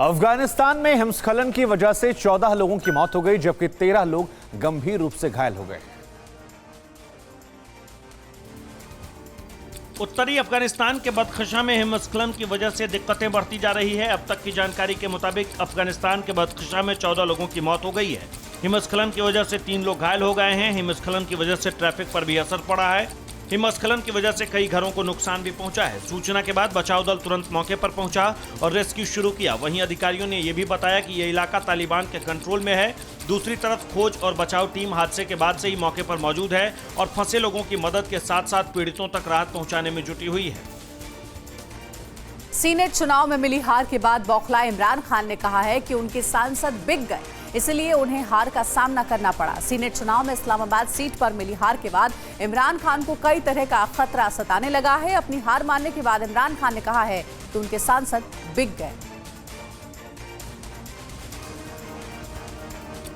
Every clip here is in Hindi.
अफगानिस्तान में हिमस्खलन की वजह से 14 लोगों की मौत हो गई, जबकि 13 लोग गंभीर रूप से घायल हो गए। उत्तरी अफगानिस्तान के बदख्शां में हिमस्खलन की वजह से दिक्कतें बढ़ती जा रही है। अब तक की जानकारी के मुताबिक अफगानिस्तान के बदख्शां में 14 लोगों की मौत हो गई है। हिमस्खलन की वजह से 3 लोग घायल हो गए हैं। हिमस्खलन की वजह से ट्रैफिक पर भी असर पड़ा है। हिमस्खलन की वजह से कई घरों को नुकसान भी पहुंचा है। सूचना के बाद बचाव दल तुरंत मौके पर पहुंचा और रेस्क्यू शुरू किया। वहीं अधिकारियों ने यह भी बताया कि यह इलाका तालिबान के कंट्रोल में है। दूसरी तरफ खोज और बचाव टीम हादसे के बाद से ही मौके पर मौजूद है और फंसे लोगों की मदद के साथ साथ पीड़ितों तक राहत पहुंचाने में जुटी हुई है। सीनेट चुनाव में मिली हार के बाद बौखलाए इमरान खान ने कहा है कि उनके सांसद बिक गए, इसलिए उन्हें हार का सामना करना पड़ा। सीनेट चुनाव में इस्लामाबाद सीट पर मिली हार के बाद इमरान खान को कई तरह का खतरा सताने लगा है। अपनी हार मानने के बाद इमरान खान ने कहा है कि उनके सांसद बिक गए।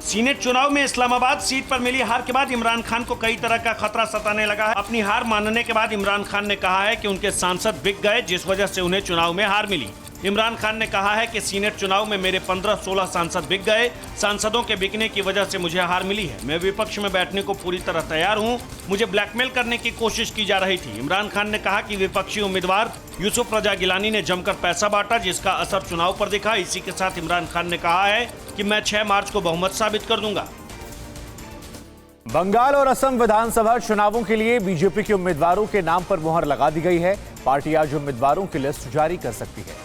सीनेट चुनाव में इस्लामाबाद सीट पर मिली हार के बाद इमरान खान को कई तरह का खतरा सताने लगा है। अपनी हार मानने के बाद इमरान खान ने कहा है कि उनके सांसद बिक गए, जिस वजह से उन्हें चुनाव में हार मिली। इमरान खान ने कहा है कि सीनेट चुनाव में मेरे 15-16 सांसद बिक गए। सांसदों के बिकने की वजह से मुझे हार मिली है। मैं विपक्ष में बैठने को पूरी तरह तैयार हूं। मुझे ब्लैकमेल करने की कोशिश की जा रही थी। इमरान खान ने कहा कि विपक्षी उम्मीदवार यूसुफ रजा गिलानी ने जमकर पैसा बांटा, जिसका असर चुनाव पर दिखा। इसी के साथ इमरान खान ने कहा है कि मैं 6 मार्च को बहुमत साबित कर दूंगा। बंगाल और असम विधानसभा चुनावों के लिए बीजेपी के उम्मीदवारों के नाम पर मुहर लगा दी गई है। पार्टी आज उम्मीदवारों की लिस्ट जारी कर सकती है।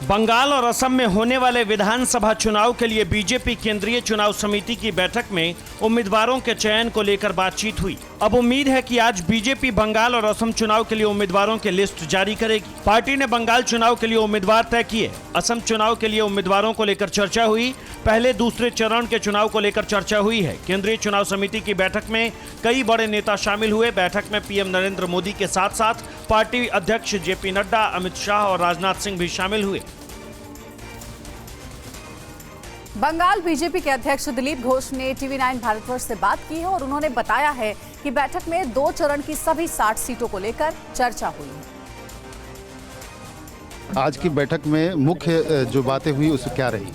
बंगाल और असम में होने वाले विधानसभा चुनाव के लिए बीजेपी केंद्रीय चुनाव समिति की बैठक में उम्मीदवारों के चयन को लेकर बातचीत हुई। अब उम्मीद है कि आज बीजेपी बंगाल और असम चुनाव के लिए उम्मीदवारों की लिस्ट जारी करेगी। पार्टी ने बंगाल चुनाव के लिए उम्मीदवार तय किए। असम चुनाव के लिए उम्मीदवारों को लेकर चर्चा हुई। पहले दूसरे चरण के चुनाव को लेकर चर्चा हुई है। केंद्रीय चुनाव समिति की बैठक में कई बड़े नेता शामिल हुए। बैठक में पीएम नरेंद्र मोदी के साथ साथ पार्टी अध्यक्ष जेपी नड्डा, अमित शाह और राजनाथ सिंह भी शामिल हुए। बंगाल बीजेपी के अध्यक्ष दिलीप घोष ने TV9 भारतवर्ष से बात की है और उन्होंने बताया है कि बैठक में 2 चरण की सभी 60 सीटों को लेकर चर्चा हुई है। आज की बैठक में मुख्य जो बातें हुई उसमें क्या रही?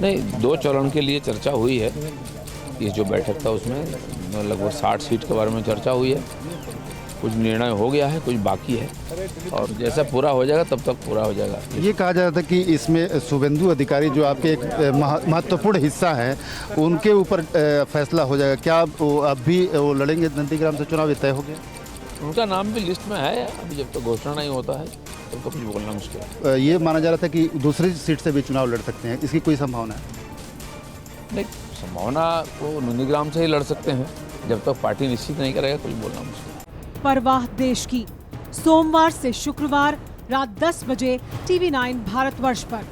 नहीं, 2 चरण के लिए चर्चा हुई है। ये जो बैठक था उसमें लगभग 60 सीट के बारे में चर्चा हुई है। कुछ निर्णय हो गया है, कुछ बाकी है और जैसा पूरा हो जाएगा तब तक पूरा हो जाएगा। ये कहा जाता है कि इसमें शुभेंदु अधिकारी जो आपके एक महत्वपूर्ण हिस्सा है, उनके ऊपर फैसला हो जाएगा। क्या वो अब भी वो लड़ेंगे नंदीग्राम से चुनाव? तय हो गया? उनका नाम भी लिस्ट में है। अभी जब तक घोषणा नहीं होता है तब तो कुछ बोलना मुश्किल है। ये माना जा रहा था कि दूसरी सीट से भी चुनाव लड़ सकते हैं, इसकी कोई संभावना है? नहीं, संभावना तो नंदीग्राम से ही लड़ सकते हैं। जब तक पार्टी निश्चित नहीं करेगा कुछ बोलना मुश्किल है। परवाह देश की, सोमवार से शुक्रवार रात 10 बजे TV9 भारतवर्ष पर।